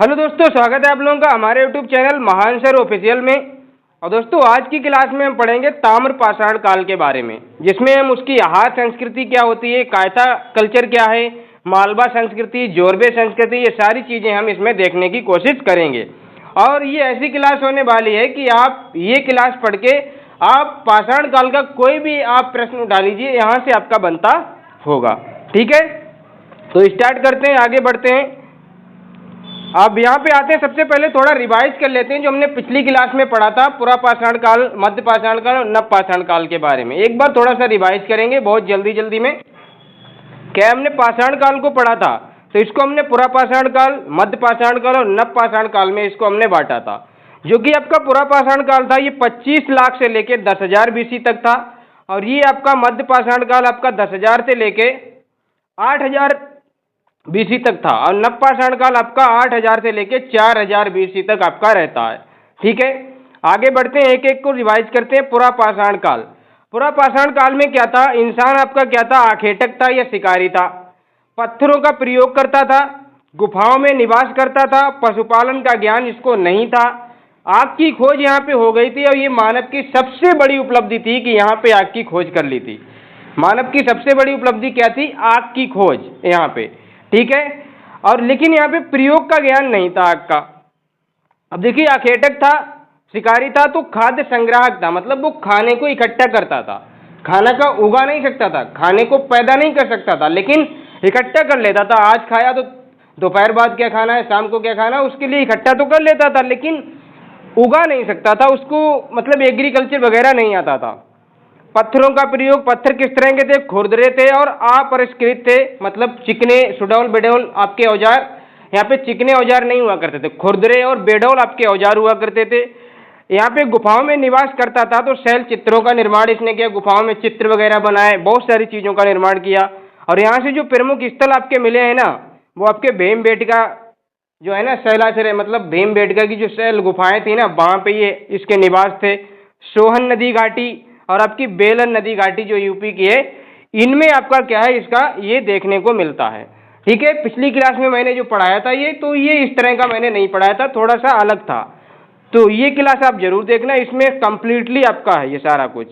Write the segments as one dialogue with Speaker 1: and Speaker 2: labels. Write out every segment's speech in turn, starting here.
Speaker 1: Hello दोस्तों, स्वागत है आप लोगों का हमारे यूट्यूब चैनल महान सर ऑफिशियल में। और दोस्तों, आज की क्लास में हम पढ़ेंगे ताम्र पाषाण काल के बारे में, जिसमें हम उसकी आहार संस्कृति क्या होती है, कायथा कल्चर क्या है, मालवा संस्कृति, जोरबे संस्कृति, ये सारी चीज़ें हम इसमें देखने की कोशिश करेंगे। और ये ऐसी क्लास होने वाली है कि आप ये क्लास पढ़ के आप पाषाण काल का कोई भी आप प्रश्न उठा लीजिए, यहाँ से आपका बनता होगा। ठीक है, तो स्टार्ट करते हैं, आगे बढ़ते हैं। अब यहाँ पे आते हैं, सबसे पहले थोड़ा रिवाइज कर लेते हैं जो हमने पिछली क्लास में पढ़ा था, पुरा पाषाण काल, मध्य पाषाण काल और नव पाषाण काल के बारे में। एक बार थोड़ा सा रिवाइज करेंगे बहुत जल्दी में। क्या हमने पाषाण काल को पढ़ा था, तो इसको हमने पुरा पाषाण काल, मध्य पाषाण काल और नव पाषाण काल में इसको हमने बांटा था। जो कि आपका पुरा पाषाण काल था, ये 25 लाख से लेके 10,000 BC तक था। और ये आपका मध्य पाषाण काल आपका 10,000 से लेके 8,000 BC तक था। और नव पाषाण काल आपका 8,000 से लेके 4,000 BC तक आपका रहता है। ठीक है, आगे बढ़ते हैं, एक एक को रिवाइज करते हैं। पुरा पाषाण काल, पुरा पाषाण काल में क्या था, इंसान आपका क्या था, आखेटक था या शिकारी था, पत्थरों का प्रयोग करता था, गुफाओं में निवास करता था, पशुपालन का ज्ञान इसको नहीं था। आग की खोज यहाँ पे हो गई थी और ये मानव की सबसे बड़ी उपलब्धि थी कि यहाँ पे आग की खोज कर ली थी। मानव की सबसे बड़ी उपलब्धि क्या थी, आग की खोज यहाँ पे। ठीक है, और लेकिन यहाँ पे प्रयोग का ज्ञान नहीं था आग का। अब देखिए, आखेटक था, शिकारी था, तो खाद्य संग्राहक था, मतलब वो खाने को इकट्ठा करता था। खाना का उगा नहीं सकता था, खाने को पैदा नहीं कर सकता था, लेकिन इकट्ठा कर लेता था। आज खाया तो दोपहर बाद क्या खाना है, शाम को क्या खाना है, उसके लिए इकट्ठा तो कर लेता था, लेकिन उगा नहीं सकता था, उसको मतलब एग्रीकल्चर वगैरह नहीं आता था। पत्थरों का प्रयोग, पत्थर किस तरह के थे, खुरदरे थे और अपरिष्कृत थे, मतलब चिकने, सुडौल बेडौल आपके औजार। यहाँ पे चिकने औजार नहीं हुआ करते थे, खुरदरे और बेडौल आपके औजार हुआ करते थे। यहाँ पे गुफाओं में निवास करता था, तो शैल चित्रों का निर्माण इसने किया, गुफाओं में चित्र वगैरह बनाए, बहुत सारी चीज़ों का निर्माण किया। और यहाँ से जो प्रमुख स्थल आपके मिले हैं ना, वो आपके भीमबेटका जो है ना, शैलाश्रय, मतलब भीमबेटका की जो शैल गुफाएं थी ना, वहाँ पे ये इसके निवास थे। सोहन नदी घाटी और आपकी बेलन नदी घाटी जो यूपी की है, इनमें आपका क्या है, इसका ये देखने को मिलता है। ठीक है, पिछली क्लास में मैंने जो पढ़ाया था ये, तो ये इस तरह का मैंने नहीं पढ़ाया था, थोड़ा सा अलग था। तो ये क्लास आप जरूर देखना, इसमें कंप्लीटली आपका है ये सारा कुछ।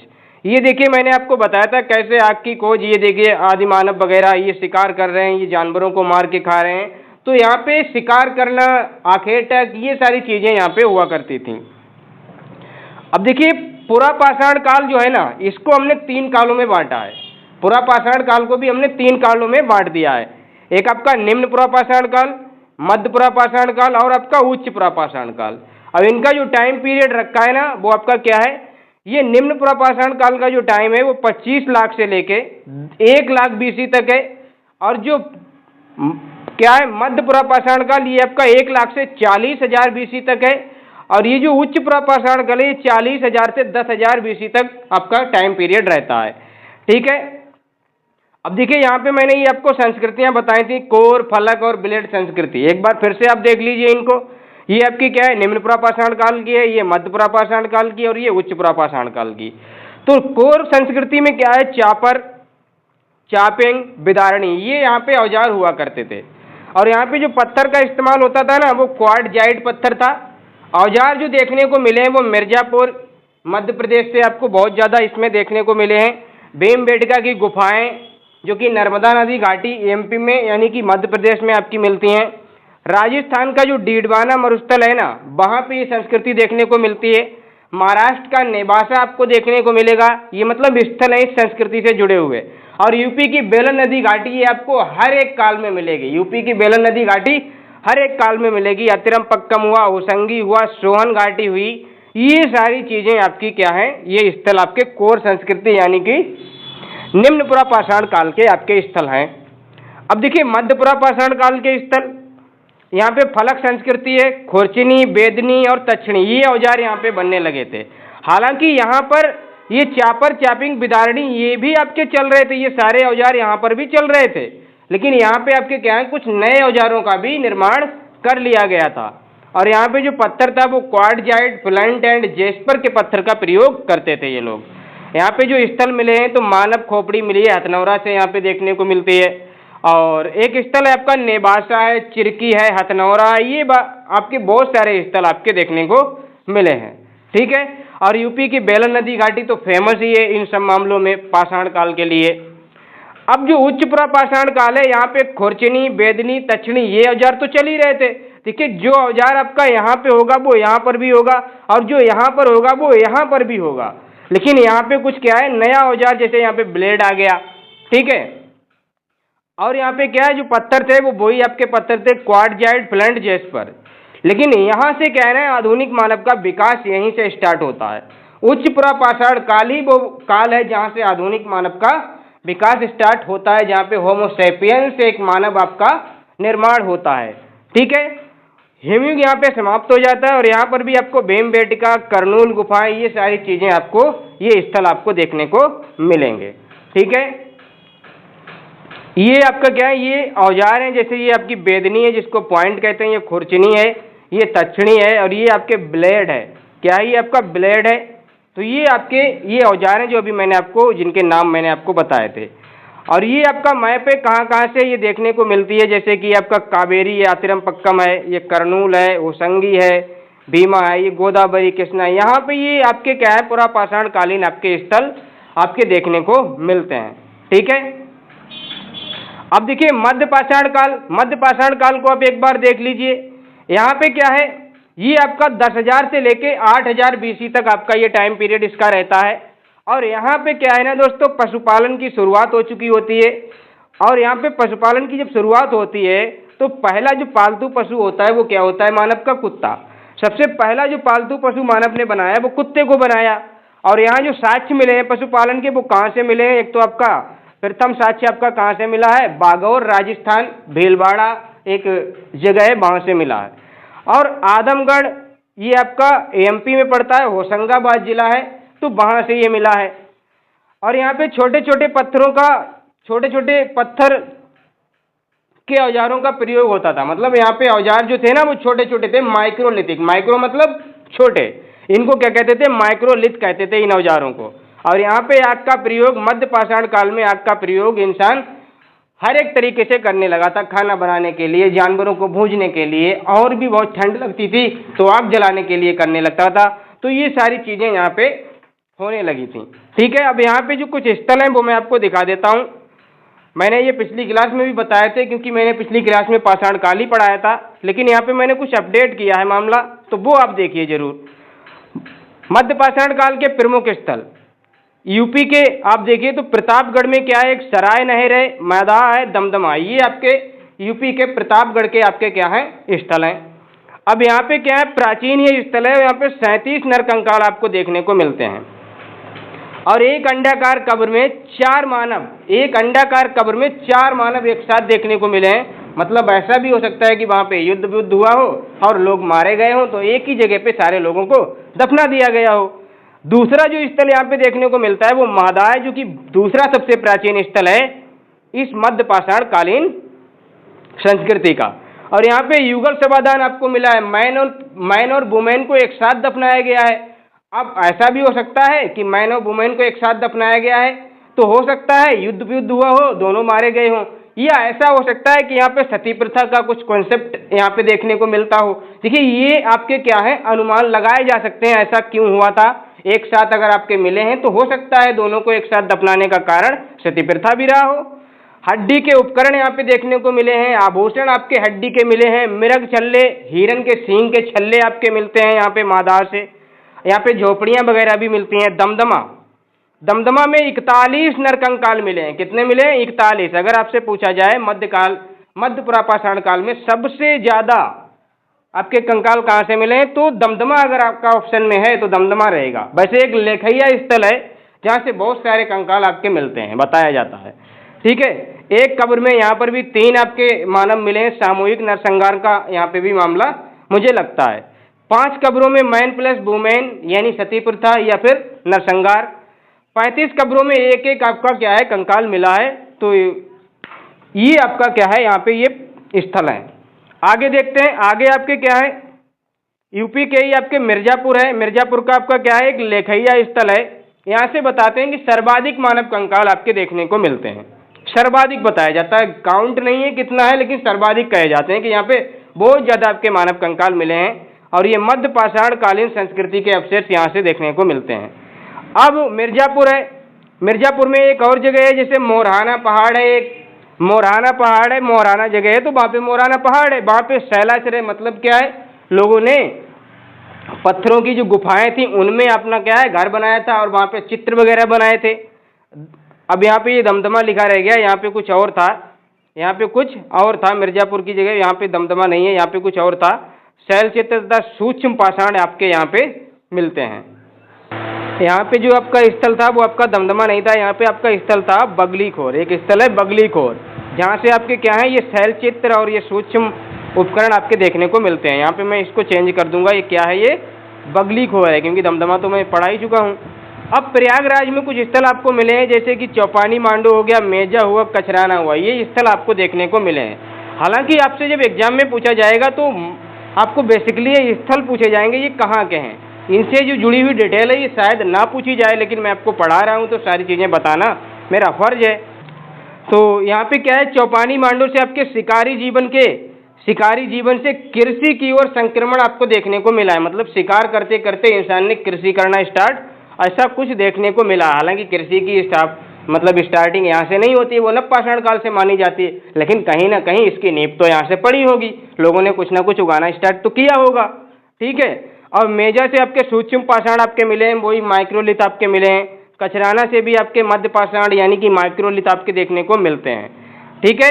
Speaker 1: ये देखिए, मैंने आपको बताया था कैसे आग की खोज, ये देखिए आदि मानव वगैरह ये शिकार कर रहे हैं, ये जानवरों को मार के खा रहे हैं। तो यहाँ पे शिकार करना, आखेटक, ये सारी चीजें यहाँ पे हुआ करती थी। अब देखिए, पुरा पाषाण काल जो है ना, इसको हमने 3 कालों में बांटा है। पुरा पाषाण काल को भी हमने 3 कालों में बांट दिया है। एक आपका निम्न पुरा पाषाण काल, मध्य पुरा पाषाण काल और आपका उच्च पुरा पाषाण काल। अब इनका जो टाइम पीरियड रखा है ना, वो आपका क्या है, ये निम्न पुरा पाषाण काल का जो टाइम है वो 25 लाख से लेके 1 लाख BC तक है। और जो क्या है, मध्य पुरा पाषाण काल, ये आपका 1 लाख से 40,000 BC तक है। और ये जो उच्च पुरा पाषाण काल है, ये 40,000 से 10,000 BC तक आपका टाइम पीरियड रहता है। ठीक है, अब देखिए, यहाँ पे मैंने ये आपको संस्कृतियां बताई थी, कोर, फलक और ब्लेड संस्कृति। एक बार फिर से आप देख लीजिए इनको। ये आपकी क्या है, निम्न पुरा पाषाण काल की है, ये मध्य पुरा पाषाण काल की और ये उच्च पुरा पाषाण काल की। तो कोर संस्कृति में क्या है, चापर, चापिंग, बिदारणी, ये यहाँ पे औजार हुआ करते थे। और यहाँ पे जो पत्थर का इस्तेमाल होता था ना, वो क्वार्टजाइट पत्थर था। औजार जो देखने को मिले हैं वो मिर्जापुर, मध्य प्रदेश से आपको बहुत ज़्यादा इसमें देखने को मिले हैं। भीमबेटका की गुफाएं जो कि नर्मदा नदी घाटी MP में यानी कि मध्य प्रदेश में आपकी मिलती हैं। राजस्थान का जो डीडवाना मरुस्थल है ना, वहाँ पे ये संस्कृति देखने को मिलती है। महाराष्ट्र का नेवासा आपको देखने को मिलेगा, ये मतलब स्थल है इस संस्कृति से जुड़े हुए। और यूपी की बेलन नदी घाटी, ये आपको हर एक काल में मिलेगी। यूपी की बेलन नदी घाटी हर एक काल में मिलेगी। अतिरम पक्कम हुआ, होसंगी हुआ, सोहन घाटी हुई, ये सारी चीजें आपकी क्या है, ये स्थल आपके कोर संस्कृति यानी कि निम्न पुरा पाषाण काल के आपके स्थल हैं। अब देखिए, मध्य पुरा पाषाण काल के स्थल, यहाँ पे फलक संस्कृति है, खुरचनी, बेदनी और तक्षणी, ये औजार यहाँ पे बनने लगे थे। हालांकि यहाँ पर ये चापर, चापिंग, बिदारणी ये भी आपके चल रहे थे, ये सारे औजार यहाँ पर भी चल रहे थे। लेकिन यहाँ पे आपके क्या है, कुछ नए औजारों का भी निर्माण कर लिया गया था। और यहाँ पे जो पत्थर था वो क्वार्टजाइट, फ्लंट एंड जेस्पर के पत्थर का प्रयोग करते थे ये लोग। यहाँ पे जो स्थल मिले हैं, तो मानव खोपड़ी मिली है, हथनौरा से यहाँ पे देखने को मिलती है। और एक स्थल है आपका नेवासा है, चिरकी है, हथनौरा है, ये आपके बहुत सारे स्थल आपके देखने को मिले हैं। ठीक है, और यूपी की बेलन नदी घाटी तो फेमस ही है इन सब मामलों में पाषाण काल के लिए। अब जो उच्च पाषाण काल है, यहाँ पे खुरचनी, बेदनी, तछनी ये औजार तो चल ही रहे थे। देखिए, जो औजार आपका यहाँ पे होगा वो यहाँ पर भी होगा, और जो यहाँ पर होगा वो यहाँ पर भी होगा। लेकिन यहाँ पे कुछ क्या है, नया औजार, जैसे यहाँ पे ब्लेड आ गया। ठीक है, और यहाँ पे क्या है, जो पत्थर थे वो वही आपके पत्थर थे, क्वार्टजाइट, फ्लंट, जेस्पर। लेकिन यहाँ से कह रहे हैं आधुनिक मानव का विकास यहीं से स्टार्ट होता है। उच्च पाषाण काल ही वो काल है जहाँ से आधुनिक मानव का विकास स्टार्ट होता है, जहाँ पे होमो सेपियंस एक मानव आपका निर्माण होता है। ठीक है, हिमयुग यहाँ पे समाप्त हो जाता है, और यहाँ पर भी आपको भीमबेटका, कर्नूल गुफाएं, ये सारी चीजें आपको, ये स्थल आपको देखने को मिलेंगे। ठीक है, ये आपका क्या है, ये औजार हैं, जैसे ये आपकी बेदनी है जिसको पॉइंट कहते हैं, ये खुरचनी है, ये तछनी है, और ये आपके ब्लेड है। क्या ये आपका ब्लेड है? तो ये आपके ये औजार हैं जो अभी मैंने आपको, जिनके नाम मैंने आपको बताए थे। और ये आपका मैप है कहाँ कहाँ से ये देखने को मिलती है, जैसे कि आपका कावेरी है, आतिरमपक्कम है, ये कर्नूल है, होसंगी है, भीमा है, ये गोदावरी, कृष्णा, यहाँ पे ये आपके क्या है, पूरा पाषाण कालीन आपके स्थल आपके देखने को मिलते हैं। ठीक है, अब देखिए मध्य पाषाण काल। मध्य पाषाण काल को आप एक बार देख लीजिए। यहाँ पे क्या है, ये आपका 10,000 से लेके 8,000 BC तक आपका ये टाइम पीरियड इसका रहता है। और यहाँ पे क्या है ना दोस्तों, पशुपालन की शुरुआत हो चुकी होती है। और यहाँ पे पशुपालन की जब शुरुआत होती है तो पहला जो पालतू पशु होता है वो क्या होता है, मानव का कुत्ता। सबसे पहला जो पालतू पशु मानव ने बनाया वो कुत्ते को बनाया। और यहाँ जो साक्ष्य मिले हैं पशुपालन के वो कहाँ से मिले हैं, एक तो आपका प्रथम साक्ष्य आपका कहाँ से मिला है, बागौर, राजस्थान, भीलवाड़ा एक जगह है, वहाँ से मिला है। और आदमगढ़ ये आपका MP में पड़ता है, होशंगाबाद जिला है, तो वहाँ से ये मिला है। और यहाँ पे छोटे छोटे पत्थरों का, छोटे छोटे पत्थर के औजारों का प्रयोग होता था। मतलब यहाँ पे औजार जो थे ना वो छोटे छोटे थे, माइक्रोलिथिक, माइक्रो मतलब छोटे, इनको क्या कहते थे, माइक्रोलिथ कहते थे इन औजारों को। और यहाँ पे आग का प्रयोग मध्य पाषाण काल में, आग का प्रयोग इंसान हर एक तरीके से करने लगा था, खाना बनाने के लिए, जानवरों को भूंजने के लिए, और भी बहुत ठंड लगती थी तो आग जलाने के लिए करने लगता था। तो ये सारी चीजें यहाँ पे होने लगी थी। ठीक है, अब यहाँ पे जो कुछ स्थल हैं वो मैं आपको दिखा देता हूँ। मैंने ये पिछली क्लास में भी बताए थे, क्योंकि मैंने पिछली क्लास में पाषाण काल ही पढ़ाया था, लेकिन यहाँ पे मैंने कुछ अपडेट किया है मामला, तो वो आप देखिए जरूर। मध्य पाषाण काल के प्रमुख स्थल यूपी के आप देखिए तो प्रतापगढ़ में क्या है, एक सराय नहर है, मैदाह है, दमदमा, ये आपके यूपी के प्रतापगढ़ के आपके क्या है स्थल हैं। अब यहाँ पे क्या है, प्राचीन ये स्थल है, यहाँ पे 37 नरकंकाल आपको देखने को मिलते हैं। और एक अंडाकार कब्र में 4 मानव, एक अंडाकार कब्र में 4 मानव एक साथ देखने को मिले हैं। मतलब ऐसा भी हो सकता है कि वहाँ पे युद्ध हुआ हो और लोग मारे गए हों, तो एक ही जगह पे सारे लोगों को दफना दिया गया हो। दूसरा जो स्थल यहाँ पे देखने को मिलता है वो मादा है, जो कि दूसरा सबसे प्राचीन स्थल है इस मध्य पाषाण कालीन संस्कृति का। और यहाँ पे युगल समाधान आपको मिला है, मैन और वुमेन को एक साथ दफनाया गया है। अब ऐसा भी हो सकता है कि मैन और वुमेन को एक साथ दफनाया गया है, तो हो सकता है युद्ध हुआ हो, दोनों मारे गए हों, या ऐसा हो सकता है कि यहाँ पे सती प्रथा का कुछ कॉन्सेप्ट यहाँ पे देखने को मिलता हो। देखिए, ये आपके क्या है, अनुमान लगाए जा सकते हैं ऐसा क्यों हुआ था। एक साथ अगर आपके मिले हैं तो हो सकता है दोनों को एक साथ दफनाने का कारण सती प्रथा भी रहा हो। हड्डी के उपकरण यहाँ पे देखने को मिले हैं, आभूषण आपके हड्डी के मिले हैं, मृग छल्ले, हिरन के सींग के छल्ले आपके मिलते हैं यहाँ पे मादार से। यहाँ पे झोपड़ियाँ वगैरह भी मिलती हैं। दमदमा में 41 नरकंकाल मिले हैं। कितने मिले हैं? 41। अगर आपसे पूछा जाए मध्य पुरापाषाण काल में सबसे ज्यादा आपके कंकाल कहाँ से मिले हैं, तो दमदमा अगर आपका ऑप्शन में है तो दमदमा रहेगा। वैसे एक लेखैया स्थल है जहाँ से बहुत सारे कंकाल आपके मिलते हैं, बताया जाता है। ठीक है, एक कब्र में यहाँ पर भी 3 आपके मानव मिले हैं। सामूहिक नरसंहार का यहाँ पे भी मामला मुझे लगता है। 5 कब्रों में मैन प्लस वुमेन यानी सती प्रथा या फिर नरसंहार। 35 कब्रों में एक एक आपका क्या है कंकाल मिला है। तो ये आपका क्या है, यहाँ पे ये स्थल है। आगे देखते हैं, आगे आपके क्या है, यूपी के ही आपके मिर्जापुर है। मिर्जापुर का आपका क्या है, एक लेखैया स्थल है। यहाँ से बताते हैं कि सर्वाधिक मानव कंकाल आपके देखने को मिलते हैं। सर्वाधिक बताया जाता है। काउंट नहीं है कितना है, लेकिन सर्वाधिक कहे जाते हैं कि यहाँ पे बहुत ज़्यादा आपके मानव कंकाल मिले हैं और ये मध्य पाषाण कालीन संस्कृति के अवशेष यहाँ से देखने को मिलते हैं। अब मिर्जापुर है, मिर्जापुर में एक और जगह है, जैसे मोरहाना पहाड़ है, एक मोरहाना पहाड़ है, मोरहाना जगह है, तो वहाँ पे मोरहाना पहाड़ है, वहाँ पे शैलाश्रय मतलब क्या है, लोगों ने पत्थरों की जो गुफाएं थी उनमें अपना क्या है घर बनाया था और वहाँ पे चित्र वगैरह बनाए थे। अब यहाँ पे ये दमदमा लिखा रह गया, यहाँ पे कुछ और था, यहाँ पे कुछ और था, मिर्जापुर की जगह यहाँ पे दमदमा नहीं है, यहाँ पे कुछ और था। शैल चित्र तथा सूक्ष्म पाषाण आपके यहाँ पे मिलते हैं। यहाँ पे जो आपका स्थल था वो आपका दमदमा नहीं था, यहाँ पे आपका स्थल था बगलीखोर, एक स्थल है बगलीखोर, जहाँ से आपके क्या है ये शैल चित्र और ये सूक्ष्म उपकरण आपके देखने को मिलते हैं। यहाँ पे मैं इसको चेंज कर दूंगा, ये क्या है, ये बगलीखोर है, क्योंकि दमदमा तो मैं पढ़ा ही चुका हूँ। अब प्रयागराज में कुछ स्थल आपको मिले हैं, जैसे कि चौपानी मांडू हो गया, मेजा हुआ, कचराना हुआ, ये स्थल आपको देखने को मिले हैं। हालांकि आपसे जब एग्जाम में पूछा जाएगा तो आपको बेसिकली ये स्थल पूछे जाएंगे ये कहाँ के हैं, इनसे जो जुड़ी हुई डिटेल है ये शायद ना पूछी जाए, लेकिन मैं आपको पढ़ा रहा हूँ तो सारी चीज़ें बताना मेरा फर्ज है। तो यहाँ पे क्या है, चौपानी मांडू से आपके शिकारी जीवन से कृषि की ओर संक्रमण आपको देखने को मिला है, मतलब शिकार करते करते इंसान ने कृषि करना स्टार्ट, ऐसा कुछ देखने को मिला। हालांकि कृषि की स्टार्टिंग यहाँ से नहीं होती है, वो नवपाषाण काल से मानी जाती है, लेकिन कहीं ना कहीं इसकी नींव तो यहाँ से पड़ी होगी, लोगों ने कुछ ना कुछ उगाना स्टार्ट तो किया होगा। ठीक है, और मेजा से आपके सूक्ष्म पाषाण आपके मिले हैं, वही माइक्रोलिथ आपके मिले हैं। कचराना से भी आपके मध्य पाषाण यानी कि माइक्रोलिथ आपके देखने को मिलते हैं। ठीक है,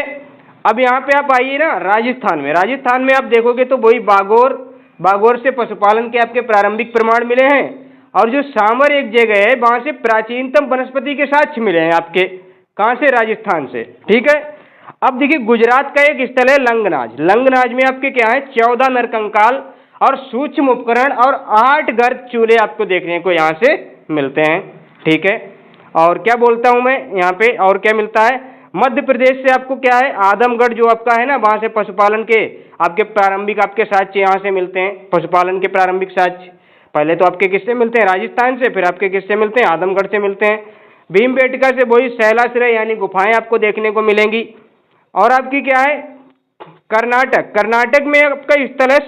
Speaker 1: अब यहाँ पे आप आइए ना राजस्थान में आप देखोगे तो वही बागोर से पशुपालन के आपके प्रारंभिक प्रमाण मिले हैं, और जो सामर एक जगह है वहां से प्राचीनतम वनस्पति के साक्ष्य मिले हैं आपके, कहां से, राजस्थान से। ठीक है, अब देखिए गुजरात का एक स्थल है लंगनाज में आपके क्या है 14 नरकंकाल और सूक्ष्म उपकरण और 8 गर्भ चूल्हे आपको देखने को यहाँ से मिलते हैं। ठीक है, और क्या बोलता हूं मैं यहाँ पे, और क्या मिलता है, मध्य प्रदेश से आपको क्या है आदमगढ़ जो आपका है ना, वहां से पशुपालन के आपके प्रारंभिक आपके साक्ष्य यहाँ से मिलते हैं, पशुपालन के प्रारंभिक साक्ष्य। पहले तो आपके किससे मिलते हैं, राजस्थान से, फिर आपके किससे मिलते हैं, आदमगढ़ से मिलते हैं। भीमबेटका से वही शैलाश्रय यानी गुफाएं आपको देखने को मिलेंगी। और आपकी क्या है कर्नाटक में आपका स्थल है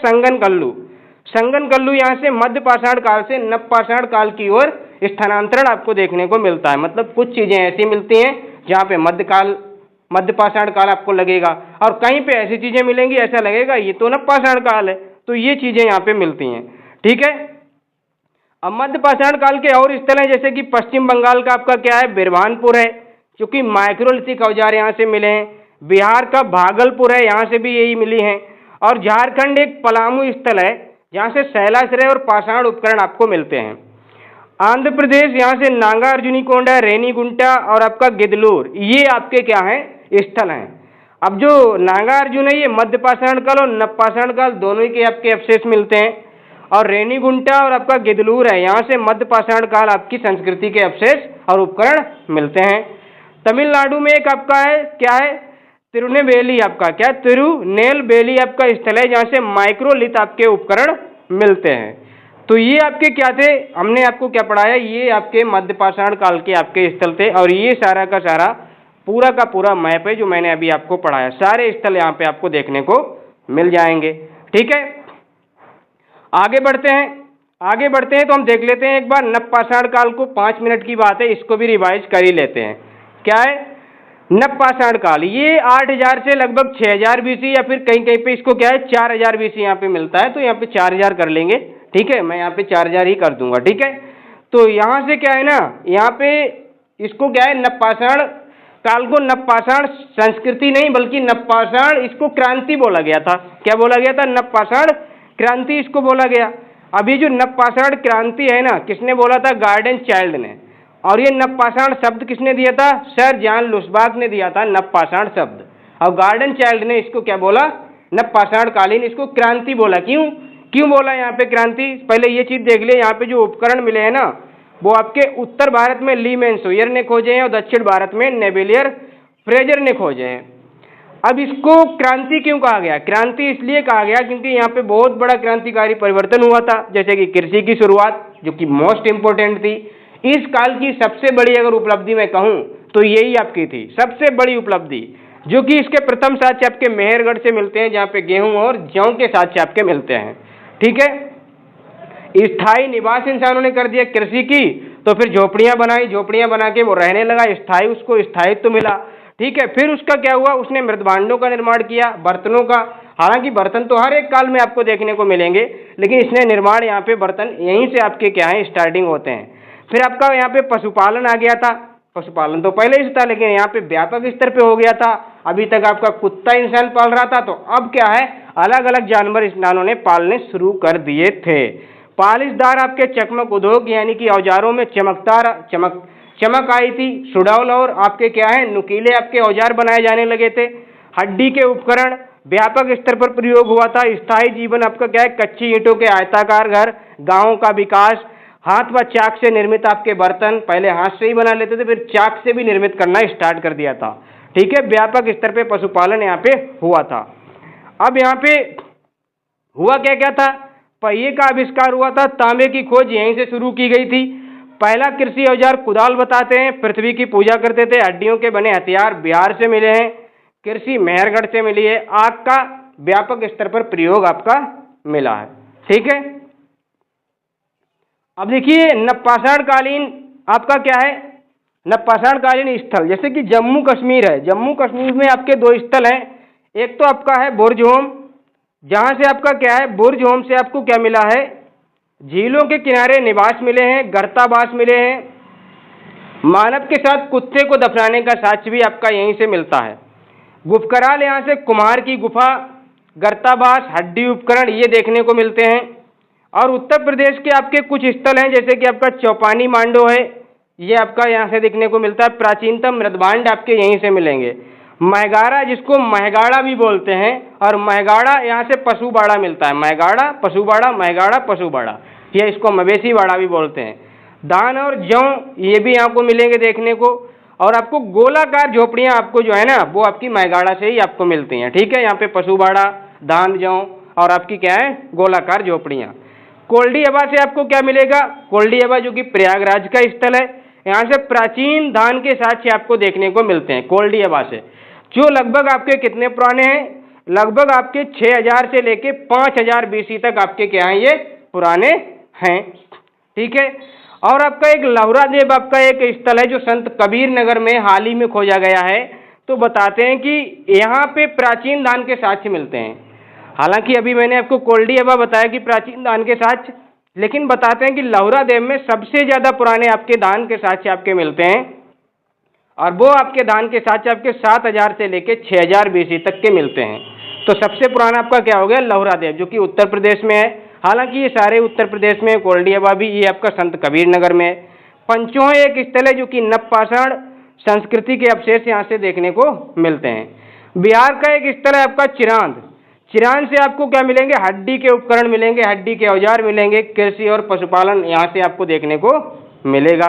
Speaker 1: संगनकल्लू यहाँ से मध्य पाषाण काल से नवपाषाण काल की ओर स्थानांतरण आपको देखने को मिलता है। मतलब कुछ चीजें ऐसी मिलती हैं जहाँ पे मध्य पाषाण काल आपको लगेगा, और कहीं पे ऐसी चीजें मिलेंगी ऐसा लगेगा ये तो नवपाषाण काल है, तो ये चीजें यहाँ पे मिलती हैं। ठीक है, अब मध्य पाषाण काल के और स्थल हैं, जैसे कि पश्चिम बंगाल का आपका क्या है बिरभानपुर है, क्योंकि माइक्रोलिथिक औजार यहाँ से मिले हैं। बिहार का भागलपुर है, यहाँ से भी यही मिली हैं। और झारखंड एक पलामू स्थल है जहाँ से शैलाश्रय और पाषाण उपकरण आपको मिलते हैं। आंध्र प्रदेश यहाँ से नागा अर्जुनीकोंडा, रेनीगुंटा और आपका गिदलूर, ये आपके क्या हैं स्थल हैं। अब जो नागा अर्जुन है ये मध्य पाषाण काल और नवपाषाण काल दोनों ही के आपके अवशेष मिलते हैं, और रेनीगुंटा और आपका गिदलूर है यहाँ से मध्य पाषाण काल आपकी संस्कृति के अवशेष और उपकरण मिलते हैं। तमिलनाडु में एक आपका है क्या है तिरुनेलवेली, आपका क्या तिरुनेलवेली आपका स्थल है जहाँ से माइक्रोलिथ आपके उपकरण मिलते हैं। तो ये आपके क्या थे, हमने आपको क्या पढ़ाया, ये आपके मध्य पाषाण काल के आपके स्थल थे, और ये सारा का सारा पूरा का पूरा मैप है जो मैंने अभी आपको पढ़ाया। सारे स्थल यहाँ पे आपको देखने को मिल जाएंगे। ठीक है, आगे बढ़ते हैं तो हम देख लेते हैं एक बार नवपाषाण काल को। 5 मिनट की बात है, इसको भी रिवाइज कर ही लेते हैं। क्या है नवपाषाण काल, ये 8000 से लगभग 6000 BC या फिर कहीं कहीं पे इसको क्या है 4000 BC यहाँ पे मिलता है, तो यहाँ पे 4000 कर लेंगे। ठीक है, मैं यहाँ पे 4000 ही कर दूंगा। ठीक है, तो यहाँ से क्या है ना, यहाँ पे इसको क्या है नवपाषाण काल को नवपाषाण संस्कृति नहीं बल्कि नवपाषाण इसको क्रांति बोला गया था। क्या बोला गया था, नवपाषाण क्रांति इसको बोला गया। अभी जो नवपाषाण क्रांति है ना, किसने बोला था, गार्डन चाइल्ड ने। और ये नवपाषाण शब्द किसने दिया था, सर जॉन लुसबाग ने दिया था नवपाषाण शब्द, और गार्डन चाइल्ड ने इसको क्या बोला, नवपाषाण कालीन इसको क्रांति बोला। क्यों बोला यहाँ पे क्रांति, पहले ये चीज देख ले। यहाँ पे जो उपकरण मिले हैं ना वो आपके उत्तर भारत में ली मैनसोयर ने खोजे हैं और दक्षिण भारत में नेबेलियर फ्रेजर ने खोजे हैं। अब इसको क्रांति क्यों कहा गया, क्रांति इसलिए कहा गया क्योंकि यहाँ पे बहुत बड़ा क्रांतिकारी परिवर्तन हुआ था, जैसे कि कृषि की शुरुआत जो कि मोस्ट इंपोर्टेंट थी। इस काल की सबसे बड़ी अगर उपलब्धि मैं कहूँ तो यही आपकी थी सबसे बड़ी उपलब्धि, जो कि इसके प्रथम साक्ष्य आपके मेहरगढ़ से मिलते हैं, जहाँ पे गेहूं और जौ के साक्ष्य आपके मिलते हैं। ठीक है, स्थायी निवास इंसानों ने कर दिया कृषि की, तो फिर झोपड़ियां बनाई, झोपड़ियां बना के वो रहने लगा, स्थायी उसको स्थायित्व मिला। ठीक है, फिर उसका क्या हुआ, उसने मृदभांडों का निर्माण किया, बर्तनों का। हालांकि बर्तन तो हर एक काल में आपको देखने को मिलेंगे, लेकिन इसने निर्माण यहाँ पे बर्तन यहीं से आपके क्या है स्टार्टिंग होते हैं। फिर आपका यहाँ पे पशुपालन आ गया था, पशुपालन तो पहले ही था लेकिन यहाँ पे व्यापक स्तर पे हो गया था। अभी तक आपका कुत्ता इंसान पाल रहा था, तो अब क्या है अलग अलग जानवर इंसानों ने पालने शुरू कर दिए थे। पालिशदार आपके चकमक उद्योग यानी कि औजारों में चमक आई थी, सुडौल और आपके क्या है नुकीले आपके औजार बनाए जाने लगे थे। हड्डी के उपकरण व्यापक स्तर पर प्रयोग हुआ था। स्थायी जीवन आपका क्या है, कच्ची ईंटों के आयताकार घर, गांवों का विकास, हाथ व चाक से निर्मित आपके बर्तन, पहले हाथ से ही बना लेते थे, फिर चाक से भी निर्मित करना स्टार्ट कर दिया था। ठीक है, व्यापक स्तर पे पशुपालन यहाँ पे हुआ था। अब यहाँ पे हुआ क्या क्या था, पहिए का आविष्कार हुआ था, तांबे की खोज यहीं से शुरू की गई थी। पहला कृषि औजार कुदाल बताते हैं, पृथ्वी की पूजा करते थे। हड्डियों के बने हथियार बिहार से मिले हैं, कृषि मेहरगढ़ से मिली है। आग का व्यापक स्तर पर प्रयोग आपका मिला है। ठीक है, अब देखिए नवपाषाण कालीन आपका क्या है, नवपाषाण कालीन स्थल जैसे कि जम्मू कश्मीर है। जम्मू कश्मीर में आपके दो स्थल हैं, एक तो आपका है बुर्जहोम, जहां से आपका क्या है बुर्जहोम से आपको क्या मिला है, झीलों के किनारे निवास मिले हैं, गर्तावास मिले हैं। मानव के साथ कुत्ते को दफनाने का साक्ष्य भी आपका यहीं से मिलता है। गुफकराल यहाँ से कुम्हार की गुफा, गर्तावास, हड्डी उपकरण ये देखने को मिलते हैं। और उत्तर प्रदेश के आपके कुछ स्थल हैं जैसे कि आपका चौपानी मांडो है, ये आपका यहाँ से देखने को मिलता है। प्राचीनतम मृदभांड आपके यहीं से मिलेंगे। महगाड़ा जिसको महगाड़ा भी बोलते हैं, और महगाड़ा यहाँ से पशुबाड़ा मिलता है। महगाड़ा पशुबाड़ा, या इसको मवेशी बाड़ा भी बोलते हैं। धान और जौ ये भी यहाँ को मिलेंगे देखने को। और आपको गोलाकार झोपड़ियाँ आपको जो है ना वो आपकी महगाड़ा से ही आपको मिलती हैं। ठीक है, यहाँ पे पशुबाड़ा, धान जौ और आपकी क्या है गोलाकार झोपड़ियाँ। कोल्डी हवा से आपको क्या मिलेगा, कोल्डी हवा जो कि प्रयागराज का स्थल है, यहाँ से प्राचीन धान के साक्ष्य आपको देखने को मिलते हैं कोल्डी हवा से, जो लगभग आपके कितने पुराने हैं, लगभग आपके 6000 से लेके 5000 BC तक आपके क्या हैं ये पुराने हैं। ठीक है, और आपका एक लहुरा देव आपका एक स्थल है जो संत कबीर नगर में हाल ही में खोजा गया है। तो बताते हैं कि यहाँ पे प्राचीन धान के साक्ष्य मिलते हैं। हालांकि अभी मैंने आपको कोल्डी हवा बताया कि प्राचीन धान के साक्ष्य, लेकिन बताते हैं कि लहुरा देव में सबसे ज़्यादा पुराने आपके धान के साक्ष्य आपके मिलते हैं, और वो आपके धान के साक्ष्य आपके 7000 से लेके 6000 BC तक के मिलते हैं। तो सबसे पुराना आपका क्या हो गया लहुरा देव, जो कि उत्तर प्रदेश में है। हालांकि ये सारे उत्तर प्रदेश में, कोल्डी हवा भी ये आपका संत कबीर नगर में है। पंचोह एक स्थल है जो कि नवपाषाण संस्कृति के अवशेष यहाँ से देखने को मिलते हैं। बिहार का एक स्थल है आपका चिरांद, चिरांद से आपको क्या मिलेंगे, हड्डी के उपकरण मिलेंगे, हड्डी के औजार मिलेंगे, कृषि और पशुपालन यहाँ से आपको देखने को मिलेगा।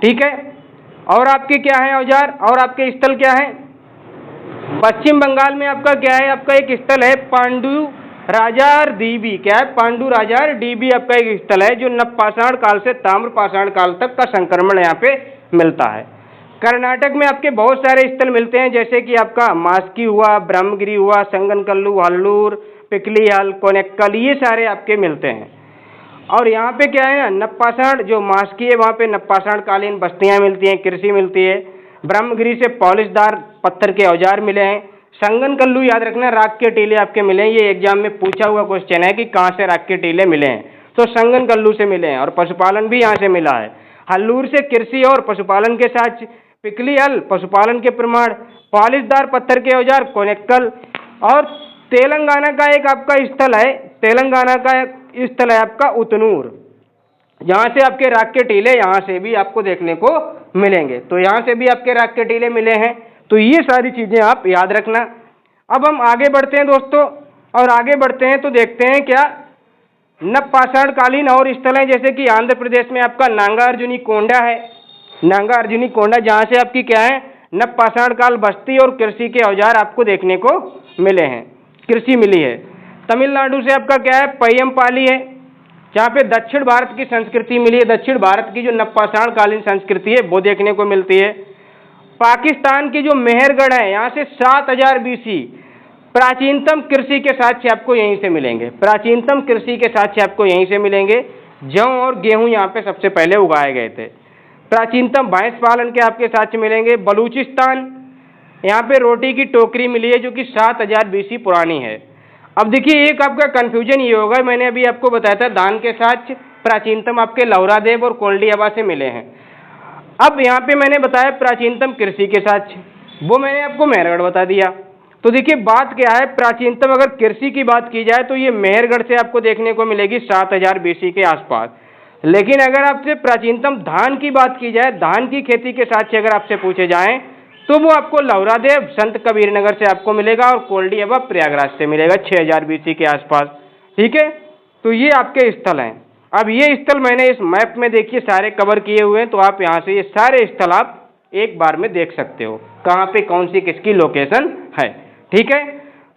Speaker 1: ठीक है, और आपके क्या है औजार, और आपके स्थल क्या है। पश्चिम बंगाल में आपका क्या है, आपका एक स्थल है पांडु राजार डीबी, क्या है पांडु राजार डीबी आपका एक स्थल है जो नवपाषाण काल से ताम्रपाषाण काल तक का संक्रमण यहाँ पे मिलता है। कर्नाटक में आपके बहुत सारे स्थल मिलते हैं जैसे कि आपका मास्की हुआ, ब्रह्मगिरी हुआ, संगनकल्लू, हल्लूर, पिकलीहल, कोनेक्कल, ये सारे आपके मिलते हैं। और यहाँ पे क्या है नवपाषाण जो मास्की है वहाँ पे नवपाषाण कालीन बस्तियाँ मिलती हैं, कृषि मिलती है। ब्रह्मगिरी से पॉलिशदार पत्थर के औजार मिले हैं। संगनकल्लू याद रखना राख के टीले आपके मिले हैं, ये एग्जाम में पूछा हुआ क्वेश्चन है कि कहाँ से राख के टीले मिले हैं, तो संगनकल्लू से मिले हैं। और पशुपालन भी यहाँ से मिला है। हल्लूर से कृषि और पशुपालन के साथ, पिकलीहल पशुपालन के प्रमाण, पॉलिशदार पत्थर के औजार कोनेक्कल। और तेलंगाना का एक आपका स्थल है, तेलंगाना का स्थल है आपका उतनूर, जहाँ से आपके राख के टीले यहाँ से भी आपको देखने को मिलेंगे। तो यहाँ से भी आपके राख के टीले मिले हैं। तो ये सारी चीज़ें आप याद रखना। अब हम आगे बढ़ते हैं दोस्तों, और आगे बढ़ते हैं तो देखते हैं क्या नवपाषाण कालीन और स्थल हैं जैसे कि आंध्र प्रदेश में आपका नांगा अर्जुनी कोंडा है। नांगा अर्जुनी कोंडा जहाँ से आपकी क्या है नवपाषाण काल बस्ती और कृषि के औजार आपको देखने को मिले हैं, कृषि मिली है। तमिलनाडु से आपका क्या है पय्यमपाली है, जहाँ पे दक्षिण भारत की संस्कृति मिली है। दक्षिण भारत की जो नवपाषाण कालीन संस्कृति है वो देखने को मिलती है। पाकिस्तान की जो मेहरगढ़ है यहाँ से 7000 BC प्राचीनतम कृषि के साक्ष्य आपको यहीं से मिलेंगे। प्राचीनतम कृषि के साक्ष्य आपको यहीं से मिलेंगे। जौ और गेहूं यहाँ पे सबसे पहले उगाए गए थे। प्राचीनतम भैंस पालन के आपके साक्ष्य मिलेंगे। बलूचिस्तान, यहाँ पे रोटी की टोकरी मिली है जो कि 7000 BC पुरानी है। अब देखिए एक आपका कन्फ्यूजन ये होगा, मैंने अभी आपको बताया था दान के साक्ष्य प्राचीनतम आपके लौरादेव और कोल्डियाबा से मिले हैं। अब यहाँ पे मैंने बताया प्राचीनतम कृषि के साक्ष्य, वो मैंने आपको मेहरगढ़ बता दिया। तो देखिए बात क्या है, प्राचीनतम अगर कृषि की बात की जाए तो ये मेहरगढ़ से आपको देखने को मिलेगी 7000 BC के आसपास। लेकिन अगर आपसे प्राचीनतम धान की बात की जाए, धान की खेती के साक्ष्य अगर आपसे पूछे जाएं तो वो आपको लौरादेव संत कबीर नगर से आपको मिलेगा और कोल्डियाबा प्रयागराज से मिलेगा 6000 BC के आसपास। ठीक है, तो ये आपके स्थल हैं। अब ये स्थल मैंने इस मैप में देखिए सारे कवर किए हुए हैं, तो आप यहाँ से ये सारे स्थल आप एक बार में देख सकते हो कहाँ पे कौन सी किसकी लोकेशन है। ठीक है,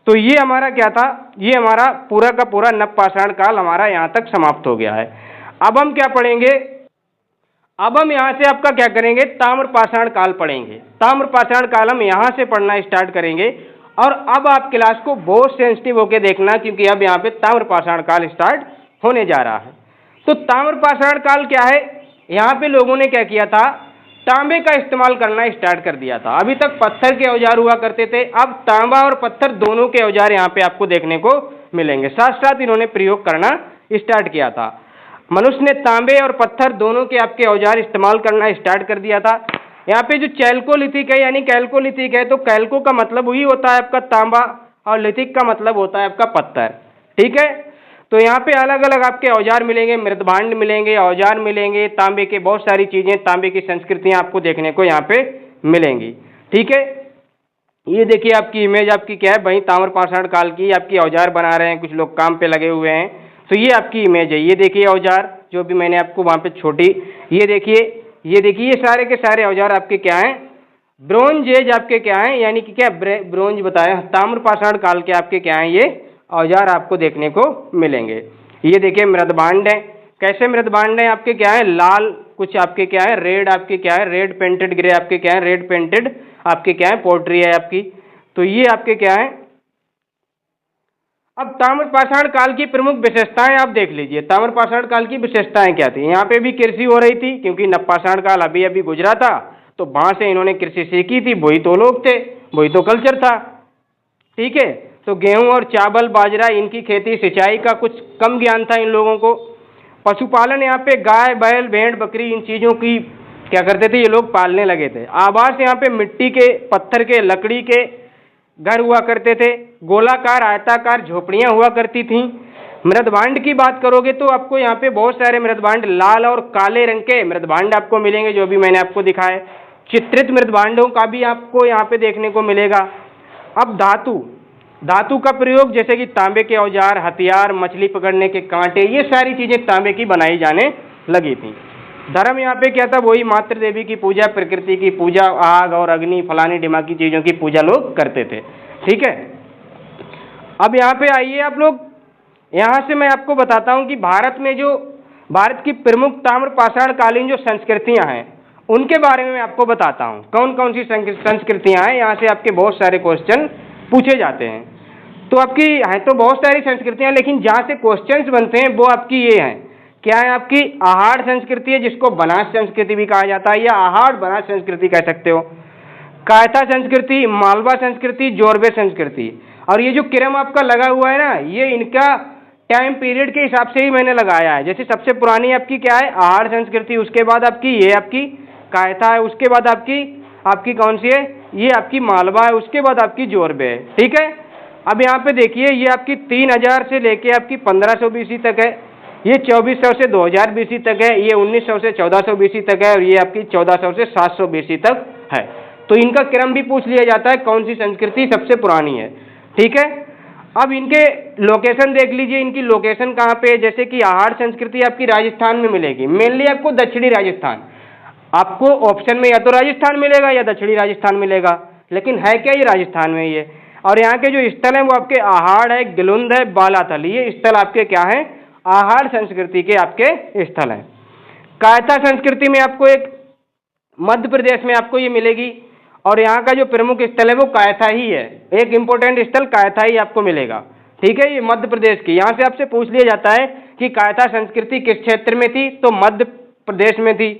Speaker 1: तो ये हमारा क्या था, ये हमारा पूरा का पूरा नवपाषाण काल हमारा यहाँ तक समाप्त हो गया है। अब हम क्या पढ़ेंगे, अब हम यहाँ से आपका क्या करेंगे, ताम्रपाषाण काल पढ़ेंगे। ताम्रपाषाण काल हम यहाँ से पढ़ना स्टार्ट करेंगे। और अब आप क्लास को बहुत सेंसिटिव होकर देखना, क्योंकि अब यहाँ पे ताम्रपाषाण काल स्टार्ट होने जा रहा है। तो ताम्रपाषाण काल क्या है, यहाँ पे लोगों ने क्या किया था, तांबे का इस्तेमाल करना स्टार्ट कर दिया था। अभी तक पत्थर के औजार हुआ करते थे, अब तांबा और पत्थर दोनों के औजार यहाँ पे आपको देखने को मिलेंगे। साथ साथ इन्होंने प्रयोग करना स्टार्ट किया था। मनुष्य ने तांबे और पत्थर दोनों के आपके औजार इस्तेमाल करना स्टार्ट कर दिया था। यहाँ पे जो चैल्कोलिथिक है यानी कैल्कोलिथिक है, तो कैल्को का मतलब वही होता है आपका तांबा और लिथिक का मतलब होता है आपका पत्थर। ठीक है, तो यहाँ पे अलग अलग आपके औजार मिलेंगे, मृदभांड मिलेंगे, औजार मिलेंगे, तांबे के बहुत सारी चीजें, तांबे की संस्कृतियां आपको देखने को यहाँ पे मिलेंगी। ठीक है, ये देखिए आपकी इमेज आपकी क्या है, वही ताम्रपाषाण काल की आपकी औजार बना रहे हैं, कुछ लोग काम पे लगे हुए हैं। तो ये आपकी इमेज है, ये देखिए औजार जो भी मैंने आपको वहाँ पे छोटी, ये देखिए ये सारे के सारे औजार आपके क्या हैं, ब्रोंज एज आपके क्या हैं, यानी कि क्या ब्रोंज बताया, ताम्रपाषाण काल के आपके क्या हैं ये औजार आपको देखने को मिलेंगे। ये देखिए मृदभांड है, कैसे मृदभांड है आपके क्या है, लाल कुछ आपके क्या है, रेड आपके क्या है, रेड पेंटेड ग्रे आपके क्या है, रेड पेंटेड आपके क्या है, पोट्री है आपकी। तो ये आपके क्या है। अब ताम्रपाषाण काल की प्रमुख विशेषताएं आप देख लीजिए। ताम्रपाषाण काल की विशेषताएं क्या थी, यहाँ पे भी कृषि हो रही थी क्योंकि नवपाषाण काल अभी अभी गुजरा था, तो वहां से इन्होंने कृषि सीखी थी, वही तो लोग थे, वही तो कल्चर था। ठीक है, तो गेहूं और चावल बाजरा इनकी खेती सिंचाई का कुछ कम ज्ञान था इन लोगों को। पशुपालन यहाँ पे गाय बैल भेड़ बकरी इन चीज़ों की क्या करते थे ये लोग पालने लगे थे। आवास यहाँ पे मिट्टी के पत्थर के लकड़ी के घर हुआ करते थे, गोलाकार आयताकार झोपड़ियाँ हुआ करती थीं। मृदभांड की बात करोगे तो आपको यहाँ पे बहुत सारे मृदभांड लाल और काले रंग के मृदभांड आपको मिलेंगे, जो भी मैंने आपको दिखाए। चित्रित मृदभांडों का भी आपको यहाँ पे देखने को मिलेगा। अब धातु का प्रयोग जैसे कि तांबे के औजार, हथियार, मछली पकड़ने के कांटे, ये सारी चीजें तांबे की बनाई जाने लगी थी। धर्म यहाँ पे क्या था, वही मातृ देवी की पूजा, प्रकृति की पूजा, आग और अग्नि फलानी ढिमाकी की चीजों की पूजा लोग करते थे। ठीक है, अब यहाँ पे आइए आप लोग, यहाँ से मैं आपको बताता हूँ कि भारत की प्रमुख ताम्रपाषाण कालीन जो संस्कृतियाँ हैं उनके बारे में मैं आपको बताता हूँ। कौन कौन सी संस्कृतियाँ हैं, यहाँ से आपके बहुत सारे क्वेश्चन पूछे जाते हैं। तो आपकी है तो बहुत सारी संस्कृतियां, लेकिन जहाँ से क्वेश्चंस बनते हैं वो आपकी ये हैं, क्या है आपकी आहार संस्कृति है, जिसको बनास संस्कृति भी कहा जाता है या आहार बनास संस्कृति कह सकते हो। कायथा संस्कृति, मालवा संस्कृति, जोरबे संस्कृति। और ये जो क्रम आपका लगा हुआ है ना, ये इनका टाइम पीरियड के हिसाब से ही मैंने लगाया है। जैसे सबसे पुरानी आपकी क्या है, आहार संस्कृति, उसके बाद आपकी ये आपकी कायथा है, उसके बाद आपकी कौन सी है, ये आपकी मालवा है, उसके बाद आपकी जोरबे है। ठीक है, अब यहाँ पे देखिए ये आपकी 3000 से लेके आपकी 1500 BC तक है, ये 2400 से 2000 BC तक है, ये 1900 से 1400 BC तक है, और ये आपकी 1400 से 700 BC तक है। तो इनका क्रम भी पूछ लिया जाता है, कौन सी संस्कृति सबसे पुरानी है। ठीक है, अब इनके लोकेशन देख लीजिए, इनकी लोकेशन कहाँ पे है। जैसे कि आहार संस्कृति आपकी राजस्थान में मिलेगी, मेनली आपको दक्षिणी राजस्थान, आपको ऑप्शन में या तो राजस्थान मिलेगा या दक्षिणी राजस्थान मिलेगा, लेकिन है क्या ये राजस्थान में ये। और यहाँ के जो स्थल हैं वो आपके आहाड़ है, गिलुंद है, बालाथल, ये स्थल आपके क्या हैं, आहार संस्कृति के आपके स्थल हैं। कायथा संस्कृति में आपको एक मध्य प्रदेश में आपको ये मिलेगी, और यहाँ का जो प्रमुख स्थल है वो कायथा ही है। एक इम्पोर्टेंट स्थल कायथा ही आपको मिलेगा, ठीक है। ये मध्य प्रदेश की, यहाँ से आपसे पूछ लिया जाता है कि कायथा संस्कृति किस क्षेत्र में थी, तो मध्य प्रदेश में थी।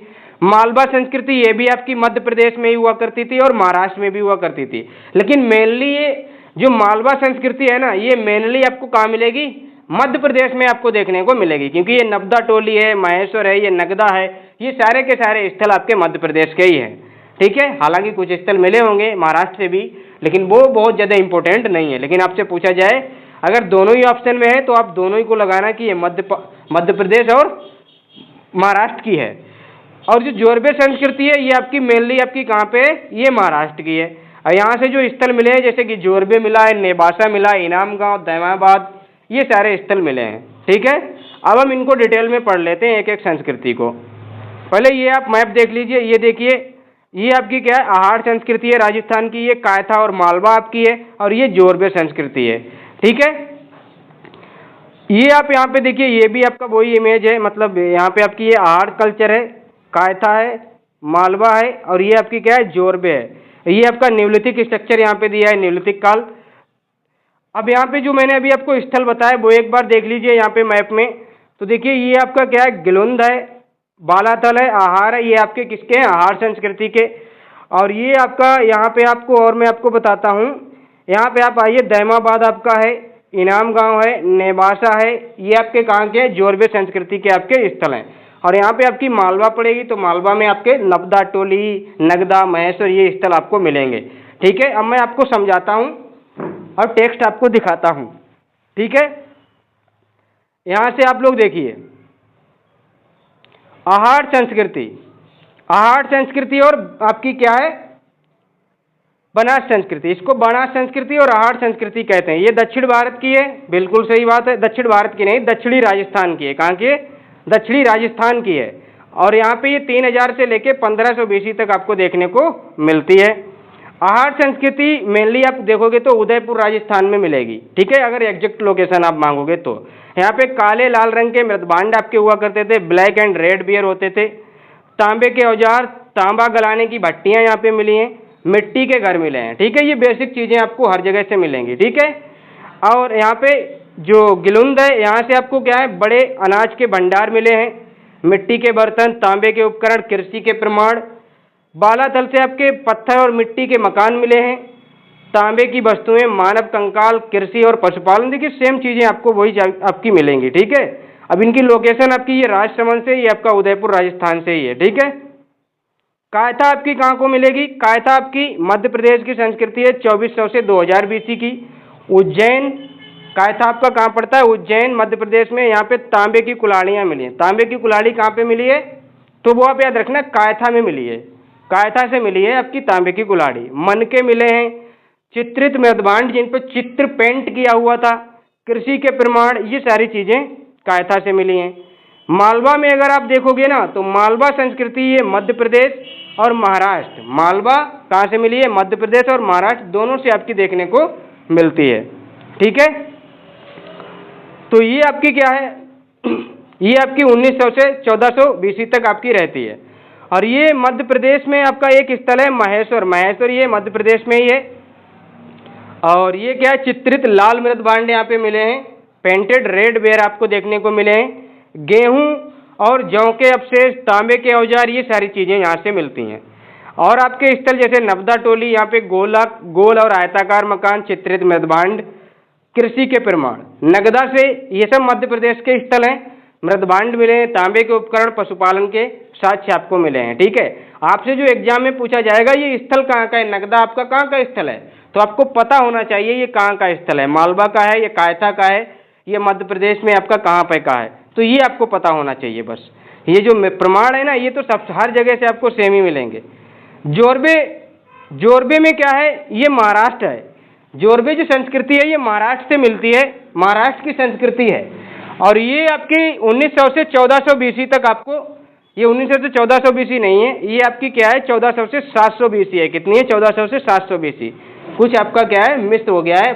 Speaker 1: मालवा संस्कृति ये भी आपकी मध्य प्रदेश में ही हुआ करती थी और महाराष्ट्र में भी हुआ करती थी। लेकिन मेनली ये जो मालवा संस्कृति है ना, ये मेनली आपको कहाँ मिलेगी, मध्य प्रदेश में आपको देखने को मिलेगी, क्योंकि ये नबदा टोली है, महेश्वर है, ये नगदा है, ये सारे के सारे स्थल आपके मध्य प्रदेश के ही हैं, ठीक है। हालांकि कुछ स्थल मिले होंगे महाराष्ट्र से भी, लेकिन वो बहुत ज़्यादा इंपॉर्टेंट नहीं है। लेकिन आपसे पूछा जाए अगर दोनों ही ऑप्शन में है तो आप दोनों ही को लगाना कि ये मध्य प्रदेश और महाराष्ट्र की है। और जो जोरबे संस्कृति है ये आपकी मेनली आपकी कहाँ पे है, ये महाराष्ट्र की है। और यहाँ से जो स्थल मिले हैं जैसे कि जोरबे मिला है, नेवासा मिला, इनाम गांव, दैमाबाद, ये सारे स्थल मिले हैं, ठीक है। अब हम इनको डिटेल में पढ़ लेते हैं एक एक संस्कृति को। पहले ये आप मैप देख लीजिए, ये देखिए, ये आपकी क्या है, आहार संस्कृति है राजस्थान की, ये कायथा और मालवा आपकी है, और ये जोरबे संस्कृति है, ठीक है। ये आप यहाँ पे देखिए, ये भी आपका वही इमेज है, मतलब यहाँ पे आपकी ये आहार कल्चर है, कायथा है, मालवा है, और ये आपकी क्या है, जोरबे है। ये आपका निम्नलिखित स्ट्रक्चर यहाँ पे दिया है, निम्नलिखित काल। अब यहाँ पे जो मैंने अभी आपको स्थल बताया वो एक बार देख लीजिए यहाँ पे मैप में। तो देखिए ये आपका क्या है, गिलुंद है, बालातल है, आहार है, ये आपके किसके हैं, आहार संस्कृति के। और ये आपका यहाँ पे आपको और मैं आपको बताता हूँ, यहाँ पे आप आइए, दैमाबाद आपका है, इनाम गांव है, नेवासा है, ये आपके कहाँ के हैं, जोरबे संस्कृति के आपके स्थल हैं। और यहाँ पे आपकी मालवा पड़ेगी, तो मालवा में आपके नबदा टोली, नगदा, महेश्वर, ये स्थल आपको मिलेंगे, ठीक है। अब मैं आपको समझाता हूँ और टेक्स्ट आपको दिखाता हूँ, ठीक है। यहाँ से आप लोग देखिए, आहार संस्कृति, आहार संस्कृति और आपकी क्या है, बनास संस्कृति। इसको बनास संस्कृति और आहार संस्कृति कहते हैं। ये दक्षिण भारत की है, बिल्कुल सही बात है, दक्षिण भारत की नहीं, दक्षिणी राजस्थान की है। कहाँ की है, दक्षिणी राजस्थान की है। और यहाँ पे ये 3000 से लेके 1500 BC तक आपको देखने को मिलती है। आहार संस्कृति मेनली आप देखोगे तो उदयपुर राजस्थान में मिलेगी, ठीक है, अगर एग्जैक्ट लोकेशन आप मांगोगे तो। यहाँ पे काले लाल रंग के मृदभांड आपके हुआ करते थे, ब्लैक एंड रेड बियर होते थे। तांबे के औजार, तांबा गलाने की भट्टियाँ यहाँ पे मिली हैं, मिट्टी के घर मिले हैं, ठीक है। ये बेसिक चीज़ें आपको हर जगह से मिलेंगी, ठीक है। और यहाँ पे जो गिलुंद है, यहाँ से आपको क्या है, बड़े अनाज के भंडार मिले हैं, मिट्टी के बर्तन, तांबे के उपकरण, कृषि के प्रमाण। बालातल से आपके पत्थर और मिट्टी के मकान मिले हैं, तांबे की वस्तुएं, मानव कंकाल, कृषि और पशुपालन। देखिए सेम चीज़ें आपको वही आपकी मिलेंगी, ठीक है। अब इनकी लोकेशन आपकी ये राजसमंद से, ये आपका उदयपुर राजस्थान से ही है, ठीक है। कायथा आपकी कहाँ को मिलेगी, कायथा आपकी मध्य प्रदेश की संस्कृति है, 2400 से 2000 BC की। उज्जैन, कायथा आपका कहाँ पड़ता है, उज्जैन मध्य प्रदेश में। यहाँ पे तांबे की कुल्हाड़ियाँ मिली हैं। तांबे की कुल्हाड़ी कहाँ पे मिली है, तो वो आप याद रखना, कायथा में मिली है, कायथा से मिली है आपकी तांबे की कुल्हाड़ी। मनके मिले हैं, चित्रित मृदभांड जिन पर चित्र पेंट किया हुआ था, कृषि के प्रमाण, ये सारी चीज़ें कायथा से मिली हैं। मालवा में अगर आप देखोगे ना, तो मालवा संस्कृति ये मध्य प्रदेश और महाराष्ट्र, मालवा कहाँ से मिली है, मध्य प्रदेश और महाराष्ट्र दोनों से आपकी देखने को मिलती है, ठीक है। तो ये आपकी क्या है, ये आपकी 1900 से 1400 BC तक आपकी रहती है। और ये मध्य प्रदेश में आपका एक स्थल है महेश्वर, महेश्वर ये मध्य प्रदेश में ही है। और ये क्या है, चित्रित लाल मृदभांड यहाँ पे मिले हैं, पेंटेड रेड वेयर आपको देखने को मिले हैं, गेहूं और जौ के अवशेष, तांबे के औजार, ये सारी चीज़ें यहाँ से मिलती हैं। और आपके स्थल जैसे नबदा टोली, यहाँ पे गोल और आयताकार मकान, चित्रित मृदभांड, कृषि के प्रमाण। नगदा से, ये सब मध्य प्रदेश के स्थल हैं, मृदभांड मिले हैं, तांबे के उपकरण, पशुपालन के साक्ष्य आपको मिले हैं, ठीक है। आपसे जो एग्जाम में पूछा जाएगा ये स्थल कहाँ का है, नगदा आपका कहाँ का स्थल है, तो आपको पता होना चाहिए ये कहाँ का स्थल है, मालवा का है, ये कायथा का है, ये मध्य प्रदेश में आपका कहाँ पे का है, तो ये आपको पता होना चाहिए बस। ये जो प्रमाण है ना, ये तो सब हर जगह से आपको सेम ही मिलेंगे। जोरबे, जोरबे में क्या है, ये महाराष्ट्र है। जोरबे जो संस्कृति है ये महाराष्ट्र से मिलती है, महाराष्ट्र की संस्कृति है। और ये आपकी 1900 से 1400 BC तक आपको, ये 1900 से 1400 BC नहीं है, ये आपकी क्या है, 1400 से 700 BC है। कितनी है, 1400 से 700 BC। कुछ आपका क्या है, मिस हो गया है,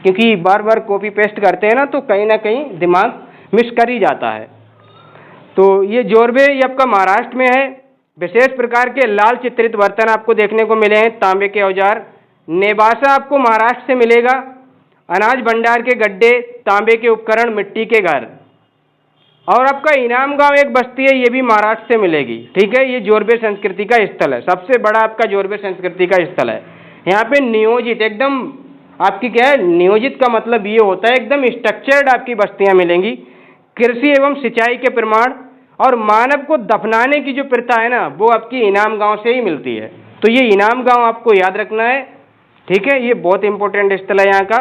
Speaker 1: क्योंकि बार बार कॉपी पेस्ट करते हैं ना, तो कहीं ना कहीं दिमाग मिस कर ही जाता है। तो ये जोरबे ये आपका महाराष्ट्र में है, विशेष प्रकार के लाल चित्रित बर्तन आपको देखने को मिले हैं, तांबे के औजार। नेवासा आपको महाराष्ट्र से मिलेगा। अनाज भंडार के गड्ढे, तांबे के उपकरण, मिट्टी के घर। और आपका इनाम गांव एक बस्ती है, ये भी महाराष्ट्र से मिलेगी। ठीक है, ये जोरबे संस्कृति का स्थल है, सबसे बड़ा आपका जोरबे संस्कृति का स्थल है। यहाँ पे नियोजित एकदम आपकी क्या है, नियोजित का मतलब ये होता है एकदम स्ट्रक्चर्ड आपकी बस्तियां मिलेंगी। कृषि एवं सिंचाई के प्रमाण और मानव को दफनाने की जो प्रथा है ना, वो आपकी इनाम गांव से ही मिलती है। तो ये इनाम गांव आपको याद रखना है। ठीक है, ये बहुत इंपॉर्टेंट स्थल है यहाँ का।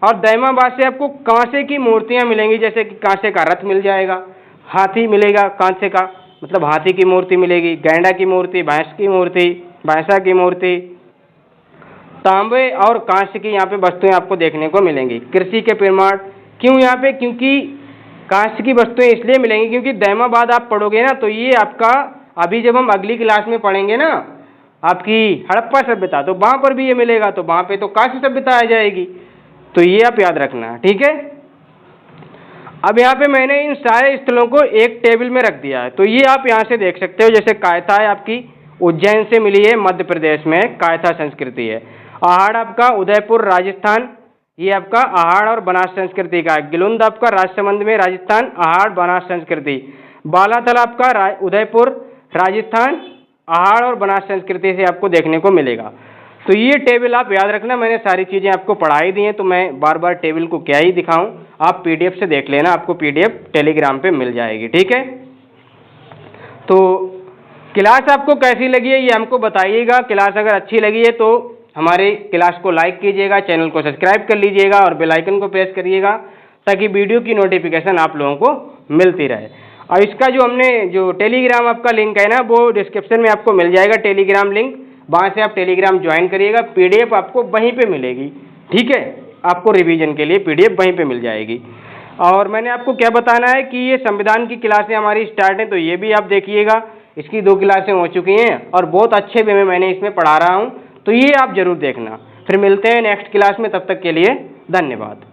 Speaker 1: और दैमाबाद से आपको कांसे की मूर्तियां मिलेंगी, जैसे कि कांसे का रथ मिल जाएगा, हाथी मिलेगा कांसे का, मतलब हाथी की मूर्ति मिलेगी, गैंडा की मूर्ति, भैंस की मूर्ति, भैंसा की मूर्ति, तांबे और कांस्य की यहाँ पे वस्तुएं आपको देखने को मिलेंगी। कृषि के प्रमाण क्यों यहाँ पे, क्योंकि कांस्य की वस्तुएं इसलिए मिलेंगी क्योंकि दैमाबाद आप पढ़ोगे ना, तो ये आपका अभी जब हम अगली क्लास में पढ़ेंगे ना आपकी हड़प्पा सभ्यता, तो वहाँ पर भी ये मिलेगा, तो वहाँ पे तो कांस्य सभ्यता आ जाएगी। तो ये आप याद रखना। ठीक है, अब यहाँ पे मैंने इन सारे स्थलों को एक टेबल में रख दिया है, तो ये आप यहाँ से देख सकते हो। जैसे कायथा है आपकी उज्जैन से मिली है, मध्य प्रदेश में कायथा संस्कृति है। आहड़ आपका उदयपुर राजस्थान, ये आपका आहड़ और बनास संस्कृति का है। गिलुंद आपका राजसमंद में राजस्थान, आहड़ बनास संस्कृति। बालातल आपका उदयपुर राजस्थान, आहड़ और बनास संस्कृति से आपको देखने को मिलेगा। तो ये टेबल आप याद रखना, मैंने सारी चीज़ें आपको पढ़ाई दी हैं, तो मैं बार बार टेबल को क्या ही दिखाऊं, आप पीडीएफ से देख लेना, आपको पीडीएफ टेलीग्राम पे मिल जाएगी। ठीक है, तो क्लास आपको कैसी लगी है ये हमको बताइएगा। क्लास अगर अच्छी लगी है तो हमारे क्लास को लाइक कीजिएगा, चैनल को सब्सक्राइब कर लीजिएगा और बेल आइकन को प्रेस करिएगा, ताकि वीडियो की नोटिफिकेशन आप लोगों को मिलती रहे। और इसका जो टेलीग्राम आपका लिंक है ना, वो डिस्क्रिप्शन में आपको मिल जाएगा, टेलीग्राम लिंक, वहाँ से आप टेलीग्राम ज्वाइन करिएगा। पीडीएफ आपको वहीं पे मिलेगी। ठीक है, आपको रिवीजन के लिए पीडीएफ वहीं पे मिल जाएगी। और मैंने आपको क्या बताना है कि ये संविधान की क्लासें हमारी स्टार्ट हैं, तो ये भी आप देखिएगा। इसकी 2 क्लासें हो चुकी हैं और बहुत अच्छे वे में मैंने इसमें पढ़ा रहा हूँ, तो ये आप जरूर देखना। फिर मिलते हैं नेक्स्ट क्लास में, तब तक के लिए धन्यवाद।